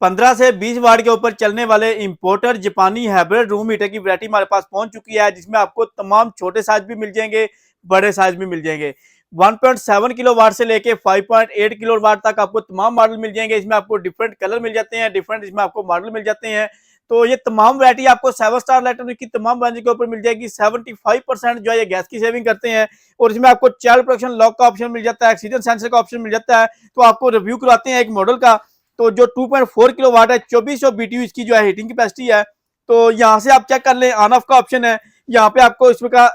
15 से 20 वाट के ऊपर चलने वाले इंपोर्टर जापानी हाइब्रिड रूम हीटर की वैरायटी हमारे पास पहुंच चुकी है, जिसमें आपको तमाम छोटे साइज भी मिल जाएंगे, बड़े साइज भी मिल जाएंगे। 1.7 किलो वाट से लेके 5.8 किलो वाट तक आपको तमाम मॉडल मिल जाएंगे। इसमें आपको डिफरेंट कलर मिल जाते हैं, डिफरेंट इसमें आपको मॉडल मिल जाते हैं। तो ये तमाम वैरायटी आपको 7 स्टार इलेक्ट्रॉनिक की तमाम ब्रांच के ऊपर मिल जाएगी। 75% जो है ये गैस की सेविंग करते हैं, और इसमें आपको चाइल्ड प्रोटेक्शन लॉक का ऑप्शन मिल जाता है, ऑक्सीजन सेंसर का ऑप्शन मिल जाता है। तो आपको रिव्यू करवाते हैं एक मॉडल का। तो जो 2.4 किलो वाट है, 2400 BTU इसकी जो है हीटिंग कैपेसिटी है। तो यहाँ से आप चेक कर लें, ऑन ऑफ का ऑप्शन है। यहाँ पे आपको इसमें का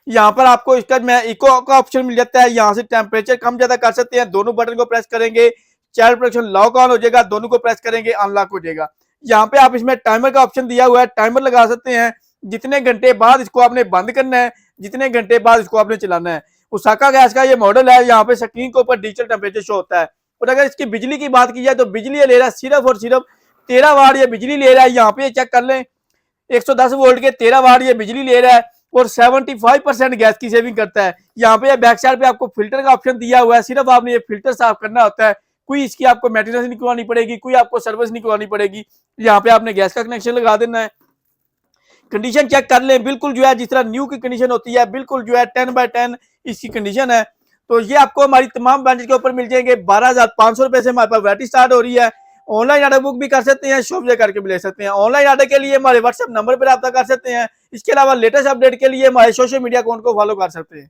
यहाँ पर आपको इसका मैं इको का ऑप्शन मिल जाता है। यहाँ से टेम्परेचर कम ज्यादा कर सकते हैं। दोनों बटन को प्रेस करेंगे, चाइल्ड प्रोटेक्शन लॉक ऑन हो जाएगा, दोनों को प्रेस करेंगे अनलॉक हो जाएगा। यहाँ पे आप इसमें टाइमर का ऑप्शन दिया हुआ है, टाइमर लगा सकते हैं। जितने घंटे बाद इसको आपने बंद करना है, जितने घंटे बाद इसको आपने चलाना है। ओसाका गैस का ये मॉडल है। यहाँ पे स्क्रीन के ऊपर डिजिटल टेम्परेचर शो होता है। और अगर इसकी बिजली की बात की जाए तो बिजली ये ले रहा है सिर्फ और सिर्फ 13 वाट ये बिजली ले रहा है। यहाँ पे चेक कर लें, 110 वोल्ट के 13 वाट ये बिजली ले रहा है, और 75% गैस की सेविंग करता है। यहाँ पे बैक साइड पे आपको फिल्टर का ऑप्शन दिया हुआ है। सिर्फ आपने ये फिल्टर साफ करना होता है, कोई इसकी आपको मेंटेनेंस नहीं करवानी पड़ेगी, कोई आपको सर्विस नहीं करवानी पड़ेगी। यहाँ पे आपने गैस का कनेक्शन लगा देना है। कंडीशन चेक कर लें, बिल्कुल जो है जिस तरह न्यू की कंडीशन होती है, बिल्कुल जो है 10/10 इसकी कंडीशन है। तो ये आपको हमारी तमाम ब्रांचेस के ऊपर मिल जाएंगे। 12,500 रुपए से हमारे पास वैरायटी स्टार्ट हो रही है। ऑनलाइन ऑर्डर बुक भी कर सकते हैं, शॉप से करके भी ले सकते हैं। ऑनलाइन ऑर्डर के लिए हमारे व्हाट्सएप नंबर पर रब्ता कर सकते हैं। इसके अलावा लेटेस्ट अपडेट के लिए हमारे सोशल मीडिया अकाउंट को फॉलो कर सकते हैं।